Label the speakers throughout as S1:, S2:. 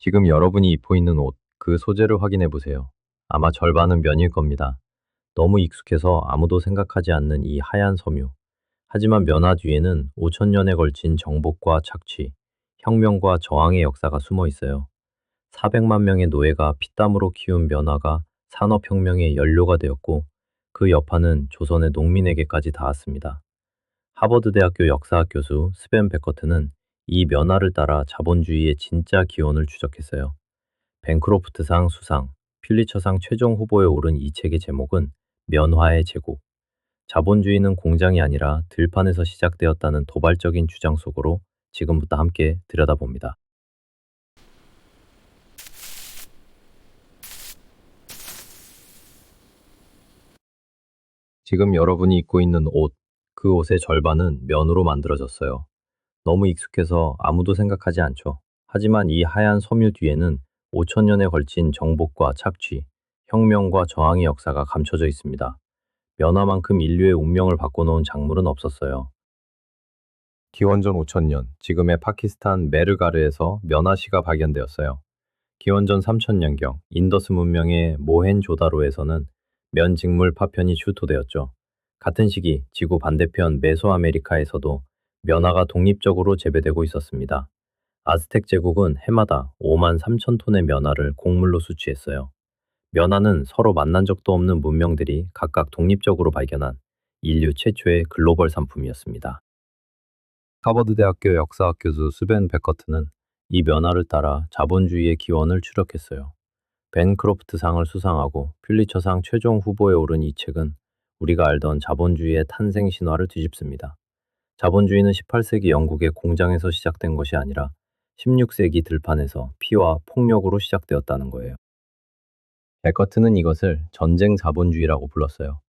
S1: 지금 여러분이 입고 있는 옷, 그 소재를 확인해 보세요. 아마 절반은 면일 겁니다. 너무 익숙해서 아무도 생각하지 않는 이 하얀 섬유. 하지만 면화 뒤에는 5천 년에 걸친 정복과 착취, 혁명과 저항의 역사가 숨어 있어요. 400만 명의 노예가 피땀으로 키운 면화가 산업혁명의 연료가 되었고, 그 여파는 조선의 농민에게까지 닿았습니다. 하버드 대학교 역사학 교수 스벤 베커트는 이 면화를 따라 자본주의의 진짜 기원을 추적했어요. 벤크로프트상 수상, 퓰리처상 최종 후보에 오른 이 책의 제목은 면화의 제국. 자본주의는 공장이 아니라 들판에서 시작되었다는 도발적인 주장 속으로 지금부터 함께 들여다봅니다. 지금 여러분이 입고 있는 옷, 그 옷의 절반은 면으로 만들어졌어요. 너무 익숙해서 아무도 생각하지 않죠. 하지만 이 하얀 섬유 뒤에는 5천 년에 걸친 정복과 착취, 혁명과 저항의 역사가 감춰져 있습니다. 면화만큼 인류의 운명을 바꿔놓은 작물은 없었어요. 기원전 5천년, 지금의 파키스탄 메르가르에서 면화시가 발견되었어요. 기원전 3천년경, 인더스 문명의 모헨조다로에서는 면 직물 파편이 출토되었죠. 같은 시기 지구 반대편 메소아메리카에서도 면화가 독립적으로 재배되고 있었습니다. 아즈텍 제국은 해마다 5만 3천 톤의 면화를 곡물로 수취했어요. 면화는 서로 만난 적도 없는 문명들이 각각 독립적으로 발견한 인류 최초의 글로벌 상품이었습니다. 하버드 대학교 역사학 교수 스벤 베커트는 이 면화를 따라 자본주의의 기원을 추적했어요. 벤 크로프트 상을 수상하고 퓰리처상 최종 후보에 오른 이 책은 우리가 알던 자본주의의 탄생 신화를 뒤집습니다. 자본주의는 18세기 영국의 공장에서 시작된 것이 아니라 16세기 들판에서 피와 폭력으로 시작되었다는 거예요. 베커트는 이것을 전쟁 자본주의라고 불렀어요.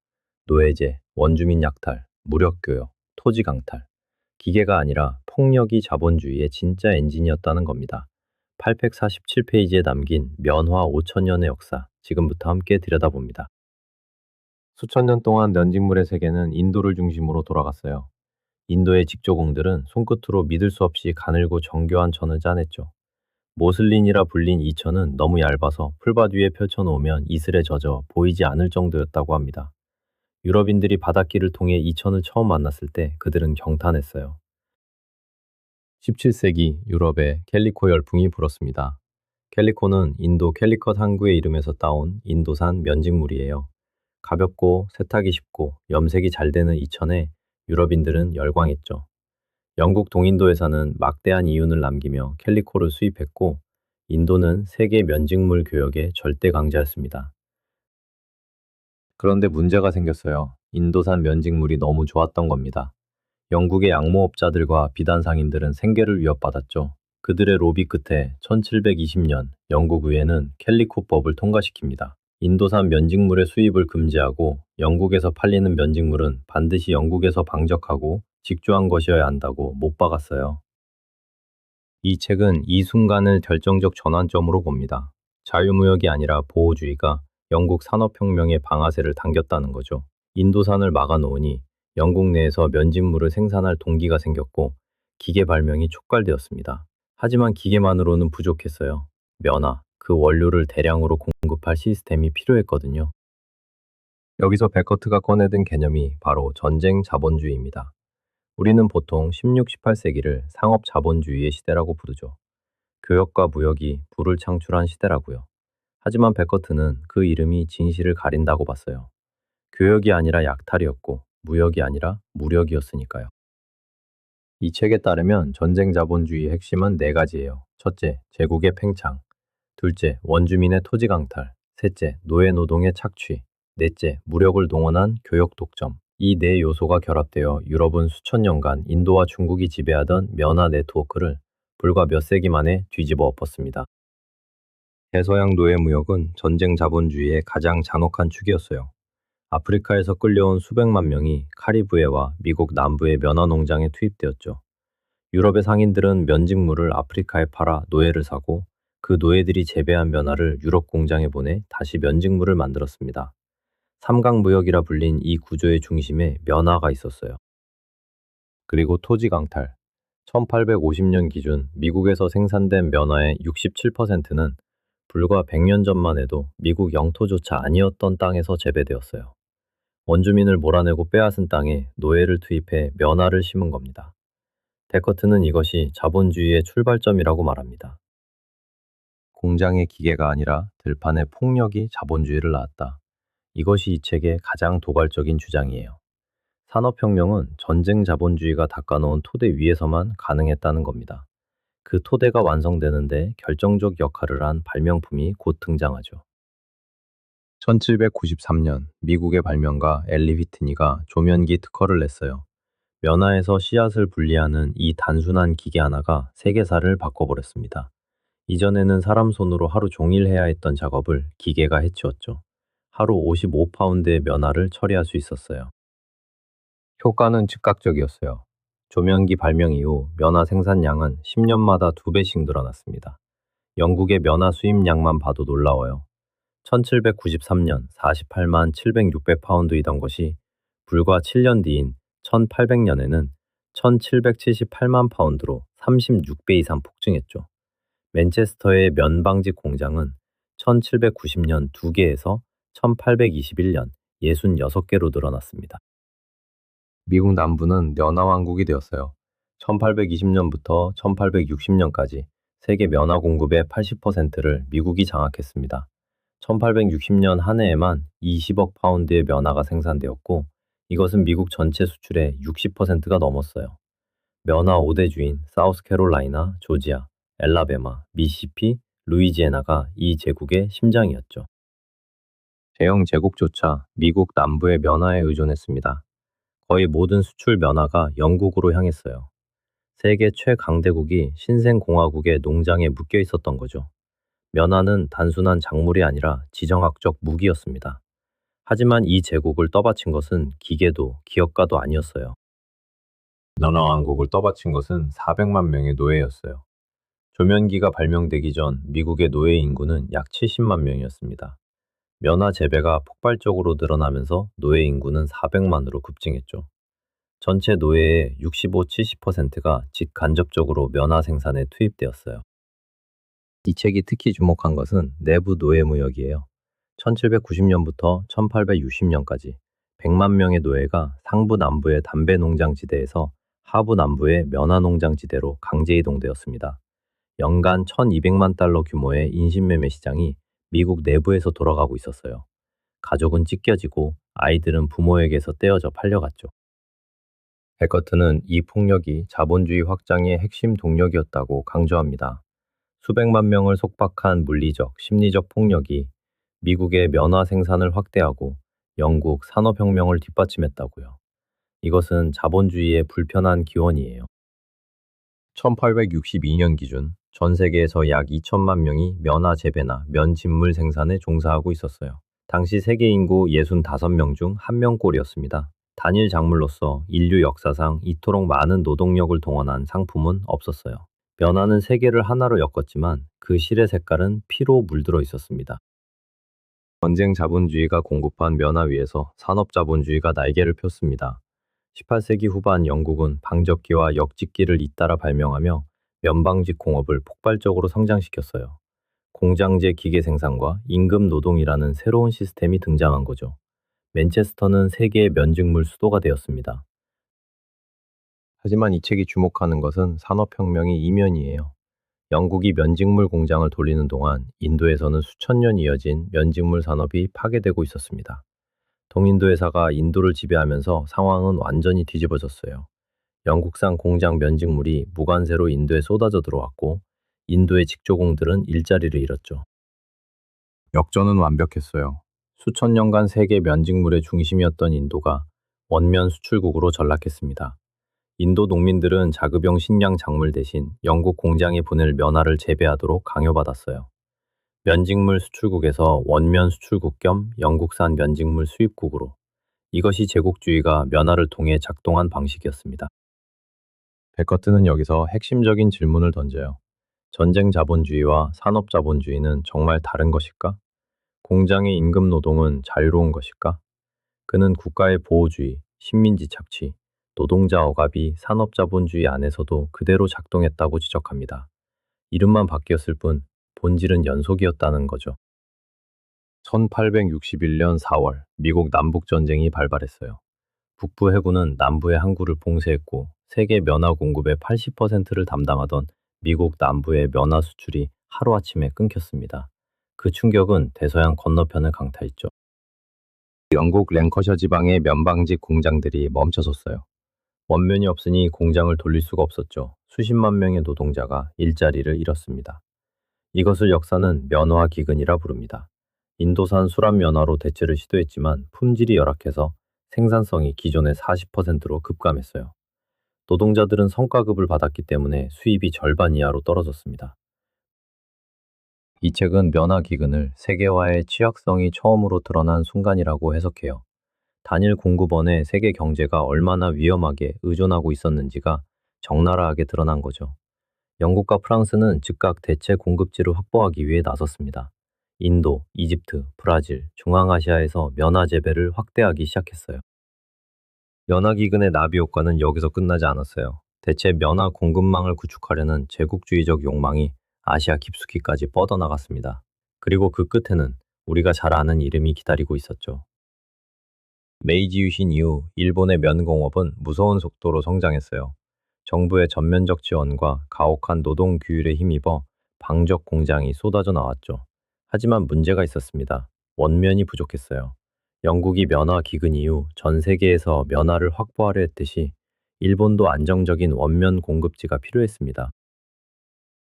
S1: 노예제, 원주민 약탈, 무력교역, 토지 강탈. 기계가 아니라 폭력이 자본주의의 진짜 엔진이었다는 겁니다. 847페이지에 남긴 면화 5천 년의 역사, 지금부터 함께 들여다봅니다. 수천 년 동안 면직물의 세계는 인도를 중심으로 돌아갔어요. 인도의 직조공들은 손끝으로 믿을 수 없이 가늘고 정교한 천을 짜냈죠. 모슬린이라 불린 이 천은 너무 얇아서 풀밭 위에 펼쳐놓으면 이슬에 젖어 보이지 않을 정도였다고 합니다. 유럽인들이 바닷길을 통해 이 천을 처음 만났을 때 그들은 경탄했어요. 17세기 유럽에 캘리코 열풍이 불었습니다. 캘리코는 인도 캘리컷 항구의 이름에서 따온 인도산 면직물이에요. 가볍고 세탁이 쉽고 염색이 잘 되는 이 천에 유럽인들은 열광했죠. 영국 동인도에서는 막대한 이윤을 남기며 캘리코를 수입했고 인도는 세계 면직물 교역의 절대 강자였습니다. 그런데 문제가 생겼어요. 인도산 면직물이 너무 좋았던 겁니다. 영국의 양모업자들과 비단상인들은 생계를 위협받았죠. 그들의 로비 끝에 1720년 영국 의회는 캘리코법을 통과시킵니다. 인도산 면직물의 수입을 금지하고 영국에서 팔리는 면직물은 반드시 영국에서 방적하고 직조한 것이어야 한다고 못 박았어요. 이 책은 이 순간을 결정적 전환점으로 봅니다. 자유무역이 아니라 보호주의가 영국 산업혁명의 방아쇠를 당겼다는 거죠. 인도산을 막아놓으니 영국 내에서 면직물을 생산할 동기가 생겼고 기계 발명이 촉발되었습니다. 하지만 기계만으로는 부족했어요. 면화, 그 원료를 대량으로 공급할 시스템이 필요했거든요. 여기서 베커트가 꺼내든 개념이 바로 전쟁 자본주의입니다. 우리는 보통 16, 18세기를 상업 자본주의의 시대라고 부르죠. 교역과 무역이 부를 창출한 시대라고요. 하지만 베커트는 그 이름이 진실을 가린다고 봤어요. 교역이 아니라 약탈이었고 무역이 아니라 무력이었으니까요. 이 책에 따르면 전쟁 자본주의의 핵심은 네 가지예요. 첫째, 제국의 팽창. 둘째, 원주민의 토지 강탈. 셋째, 노예 노동의 착취. 넷째, 무력을 동원한 교역 독점. 이 네 요소가 결합되어 유럽은 수천 년간 인도와 중국이 지배하던 면화 네트워크를 불과 몇 세기 만에 뒤집어 엎었습니다. 대서양 노예 무역은 전쟁 자본주의의 가장 잔혹한 축이었어요. 아프리카에서 끌려온 수백만 명이 카리브해와 미국 남부의 면화 농장에 투입되었죠. 유럽의 상인들은 면직물을 아프리카에 팔아 노예를 사고 그 노예들이 재배한 면화를 유럽 공장에 보내 다시 면직물을 만들었습니다. 삼강무역이라 불린 이 구조의 중심에 면화가 있었어요. 그리고 토지 강탈. 1850년 기준 미국에서 생산된 면화의 67%는 불과 100년 전만 해도 미국 영토조차 아니었던 땅에서 재배되었어요. 원주민을 몰아내고 빼앗은 땅에 노예를 투입해 면화를 심은 겁니다. 데커트는 이것이 자본주의의 출발점이라고 말합니다. 공장의 기계가 아니라 들판의 폭력이 자본주의를 낳았다. 이것이 이 책의 가장 도발적인 주장이에요. 산업혁명은 전쟁 자본주의가 닦아놓은 토대 위에서만 가능했다는 겁니다. 그 토대가 완성되는데 결정적 역할을 한 발명품이 곧 등장하죠. 1793년 미국의 발명가 엘리 휘트니가 조면기 특허를 냈어요. 면화에서 씨앗을 분리하는 이 단순한 기계 하나가 세계사를 바꿔버렸습니다. 이전에는 사람 손으로 하루 종일 해야 했던 작업을 기계가 해치웠죠. 하루 55파운드의 면화를 처리할 수 있었어요. 효과는 즉각적이었어요. 조면기 발명 이후 면화 생산량은 10년마다 2배씩 늘어났습니다. 영국의 면화 수입량만 봐도 놀라워요. 1793년 48만 7,600파운드이던 것이 불과 7년 뒤인 1800년에는 1778만 파운드로 36배 이상 폭증했죠. 맨체스터의 면방직 공장은 1790년 2개에서 1821년 66개로 늘어났습니다. 미국 남부는 면화왕국이 되었어요. 1820년부터 1860년까지 세계 면화 공급의 80%를 미국이 장악했습니다. 1860년 한 해에만 20억 파운드의 면화가 생산되었고, 이것은 미국 전체 수출의 60%가 넘었어요. 면화 5대 주인 사우스캐롤라이나, 조지아, 엘라베마, 미시시피, 루이지애나가 이 제국의 심장이었죠. 제형 제국조차 미국 남부의 면화에 의존했습니다. 거의 모든 수출 면화가 영국으로 향했어요. 세계 최강대국이 신생공화국의 농장에 묶여 있었던 거죠. 면화는 단순한 작물이 아니라 지정학적 무기였습니다. 하지만 이 제국을 떠받친 것은 기계도 기업가도 아니었어요. 면화왕국을 떠받친 것은 400만 명의 노예였어요. 조면기가 발명되기 전 미국의 노예 인구는 약 70만 명이었습니다. 면화 재배가 폭발적으로 늘어나면서 노예 인구는 400만으로 급증했죠. 전체 노예의 65-70%가 직간접적으로 면화 생산에 투입되었어요. 이 책이 특히 주목한 것은 내부 노예 무역이에요. 1790년부터 1860년까지 100만 명의 노예가 상부 남부의 담배 농장지대에서 하부 남부의 면화 농장지대로 강제 이동되었습니다. 연간 1200만 달러 규모의 인신매매 시장이 미국 내부에서 돌아가고 있었어요. 가족은 찢겨지고 아이들은 부모에게서 떼어져 팔려갔죠. 베커트는 이 폭력이 자본주의 확장의 핵심 동력이었다고 강조합니다. 수백만 명을 속박한 물리적, 심리적 폭력이 미국의 면화 생산을 확대하고 영국 산업혁명을 뒷받침했다고요. 이것은 자본주의의 불편한 기원이에요. 1862년 기준 전 세계에서 약 2천만 명이 면화 재배나 면 진물 생산에 종사하고 있었어요. 당시 세계 인구 65명 중 1명꼴이었습니다. 단일 작물로서 인류 역사상 이토록 많은 노동력을 동원한 상품은 없었어요. 면화는 세계를 하나로 엮었지만 그 실의 색깔은 피로 물들어 있었습니다. 전쟁 자본주의가 공급한 면화 위에서 산업 자본주의가 날개를 폈습니다. 18세기 후반 영국은 방적기와 역직기를 잇따라 발명하며 면방직 공업을 폭발적으로 성장시켰어요. 공장제 기계 생산과 임금 노동이라는 새로운 시스템이 등장한 거죠. 맨체스터는 세계의 면직물 수도가 되었습니다. 하지만 이 책이 주목하는 것은 산업혁명의 이면이에요. 영국이 면직물 공장을 돌리는 동안 인도에서는 수천 년 이어진 면직물 산업이 파괴되고 있었습니다. 동인도 회사가 인도를 지배하면서 상황은 완전히 뒤집어졌어요. 영국산 공장 면직물이 무관세로 인도에 쏟아져 들어왔고, 인도의 직조공들은 일자리를 잃었죠. 역전은 완벽했어요. 수천 년간 세계 면직물의 중심이었던 인도가 원면 수출국으로 전락했습니다. 인도 농민들은 자급용 식량 작물 대신 영국 공장에 보낼 면화를 재배하도록 강요받았어요. 면직물 수출국에서 원면 수출국 겸 영국산 면직물 수입국으로. 이것이 제국주의가 면화를 통해 작동한 방식이었습니다. 베커트는 여기서 핵심적인 질문을 던져요. 전쟁 자본주의와 산업 자본주의는 정말 다른 것일까? 공장의 임금 노동은 자유로운 것일까? 그는 국가의 보호주의, 식민지 착취, 노동자 억압이 산업자본주의 안에서도 그대로 작동했다고 지적합니다. 이름만 바뀌었을 뿐 본질은 연속이었다는 거죠. 1861년 4월 미국 남북전쟁이 발발했어요. 북부 해군은 남부의 항구를 봉쇄했고 세계 면화 공급의 80%를 담당하던 미국 남부의 면화 수출이 하루아침에 끊겼습니다. 그 충격은 대서양 건너편을 강타했죠. 영국 랭커셔 지방의 면방직 공장들이 멈춰섰어요. 원면이 없으니 공장을 돌릴 수가 없었죠. 수십만 명의 노동자가 일자리를 잃었습니다. 이것을 역사는 면화 기근이라 부릅니다. 인도산 수란 면화로 대체를 시도했지만 품질이 열악해서 생산성이 기존의 40%로 급감했어요. 노동자들은 성과급을 받았기 때문에 수입이 절반 이하로 떨어졌습니다. 이 책은 면화 기근을 세계화의 취약성이 처음으로 드러난 순간이라고 해석해요. 단일 공급원에 세계 경제가 얼마나 위험하게 의존하고 있었는지가 적나라하게 드러난 거죠. 영국과 프랑스는 즉각 대체 공급지를 확보하기 위해 나섰습니다. 인도, 이집트, 브라질, 중앙아시아에서 면화 재배를 확대하기 시작했어요. 면화 기근의 나비 효과는 여기서 끝나지 않았어요. 대체 면화 공급망을 구축하려는 제국주의적 욕망이 아시아 깊숙이까지 뻗어나갔습니다. 그리고 그 끝에는 우리가 잘 아는 이름이 기다리고 있었죠. 메이지 유신 이후 일본의 면공업은 무서운 속도로 성장했어요. 정부의 전면적 지원과 가혹한 노동 규율에 힘입어 방적 공장이 쏟아져 나왔죠. 하지만 문제가 있었습니다. 원면이 부족했어요. 영국이 면화 기근 이후 전 세계에서 면화를 확보하려 했듯이 일본도 안정적인 원면 공급지가 필요했습니다.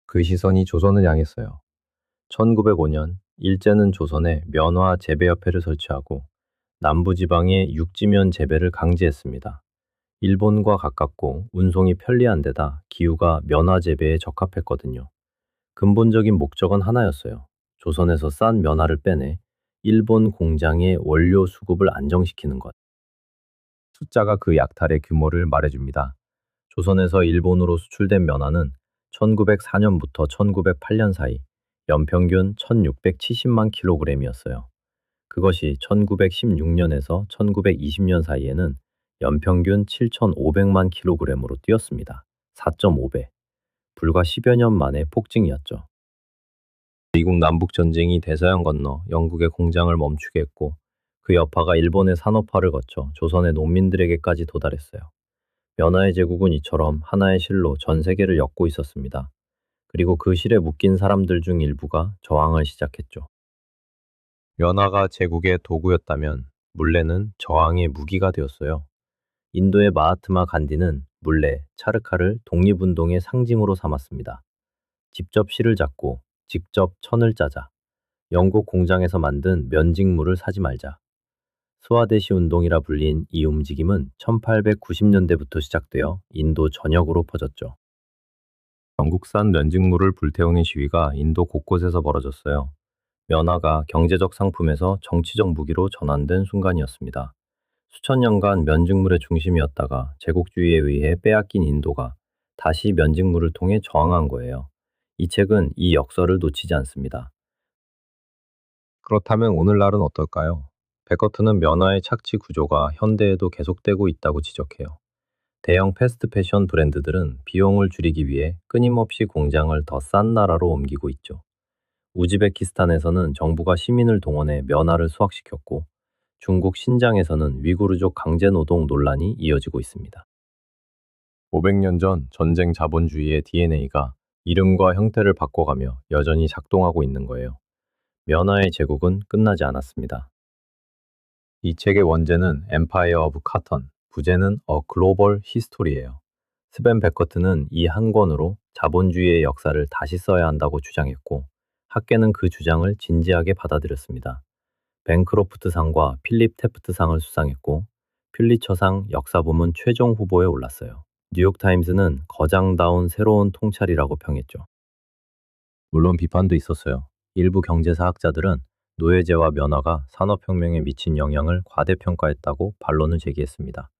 S1: 그 시선이 조선을 향했어요. 1905년 일제는 조선에 면화 재배협회를 설치하고 남부지방의 육지면 재배를 강제했습니다. 일본과 가깝고 운송이 편리한 데다 기후가 면화 재배에 적합했거든요. 근본적인 목적은 하나였어요. 조선에서 싼 면화를 빼내 일본 공장의 원료 수급을 안정시키는 것. 숫자가 그 약탈의 규모를 말해줍니다. 조선에서 일본으로 수출된 면화는 1904년부터 1908년 사이 연평균 1670만 킬로그램이었어요. 그것이 1916년에서 1920년 사이에는 연평균 7,500만 킬로그램으로 뛰었습니다. 4.5배. 불과 10여 년 만의 폭증이었죠. 미국 남북전쟁이 대서양 건너 영국의 공장을 멈추게 했고 그 여파가 일본의 산업화를 거쳐 조선의 농민들에게까지 도달했어요. 면화의 제국은 이처럼 하나의 실로 전 세계를 엮고 있었습니다. 그리고 그 실에 묶인 사람들 중 일부가 저항을 시작했죠. 면화가 제국의 도구였다면 물레는 저항의 무기가 되었어요. 인도의 마하트마 간디는 물레, 차르카를 독립운동의 상징으로 삼았습니다. 직접 실을 잡고 직접 천을 짜자. 영국 공장에서 만든 면직물을 사지 말자. 스와데시 운동이라 불린 이 움직임은 1890년대부터 시작되어 인도 전역으로 퍼졌죠. 영국산 면직물을 불태우는 시위가 인도 곳곳에서 벌어졌어요. 면화가 경제적 상품에서 정치적 무기로 전환된 순간이었습니다. 수천 년간 면직물의 중심이었다가 제국주의에 의해 빼앗긴 인도가 다시 면직물을 통해 저항한 거예요. 이 책은 이 역사를 놓치지 않습니다. 그렇다면 오늘날은 어떨까요? 베커트는 면화의 착취 구조가 현대에도 계속되고 있다고 지적해요. 대형 패스트 패션 브랜드들은 비용을 줄이기 위해 끊임없이 공장을 더 싼 나라로 옮기고 있죠. 우즈베키스탄에서는 정부가 시민을 동원해 면화를 수확시켰고 중국 신장에서는 위구르족 강제노동 논란이 이어지고 있습니다. 500년 전 전쟁 자본주의의 DNA가 이름과 형태를 바꿔가며 여전히 작동하고 있는 거예요. 면화의 제국은 끝나지 않았습니다. 이 책의 원제는 엠파이어 오브 카턴, 부제는 어 글로벌 히스토리예요. 스벤 베커트는 이 한 권으로 자본주의의 역사를 다시 써야 한다고 주장했고 학계는 그 주장을 진지하게 받아들였습니다. 벤크로프트상과 필립 테프트상을 수상했고 퓰리처상 역사부문 최종 후보에 올랐어요. 뉴욕타임스는 거장다운 새로운 통찰이라고 평했죠. 물론 비판도 있었어요. 일부 경제사학자들은 노예제와 면화가 산업혁명에 미친 영향을 과대평가했다고 반론을 제기했습니다.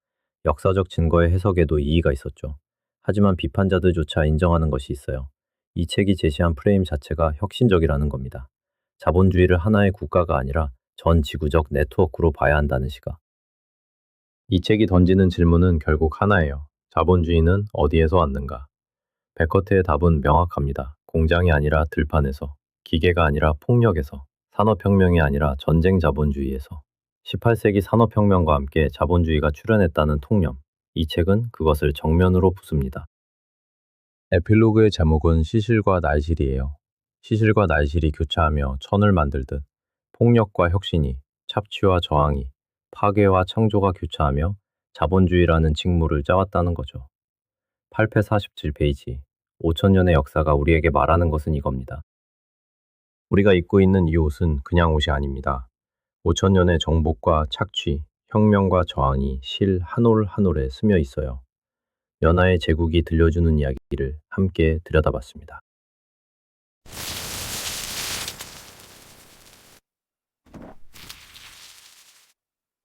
S1: 역사적 증거의 해석에도 이의가 있었죠. 하지만 비판자들조차 인정하는 것이 있어요. 이 책이 제시한 프레임 자체가 혁신적이라는 겁니다. 자본주의를 하나의 국가가 아니라 전 지구적 네트워크로 봐야 한다는 시각. 이 책이 던지는 질문은 결국 하나예요. 자본주의는 어디에서 왔는가? 베커트의 답은 명확합니다. 공장이 아니라 들판에서, 기계가 아니라 폭력에서, 산업혁명이 아니라 전쟁 자본주의에서. 18세기 산업혁명과 함께 자본주의가 출현했다는 통념. 이 책은 그것을 정면으로 부숩니다. 에필로그의 제목은 시실과 날실이에요. 시실과 날실이 교차하며 천을 만들듯 폭력과 혁신이, 착취와 저항이, 파괴와 창조가 교차하며 자본주의라는 직무를 짜왔다는 거죠. 8패 47페이지. 5천년의 역사가 우리에게 말하는 것은 이겁니다. 우리가 입고 있는 이 옷은 그냥 옷이 아닙니다. 5천년의 정복과 착취, 혁명과 저항이 실 한 올 한 올에 스며 있어요. 연하의 제국이 들려주는 이야기를 함께 들여다봤습니다.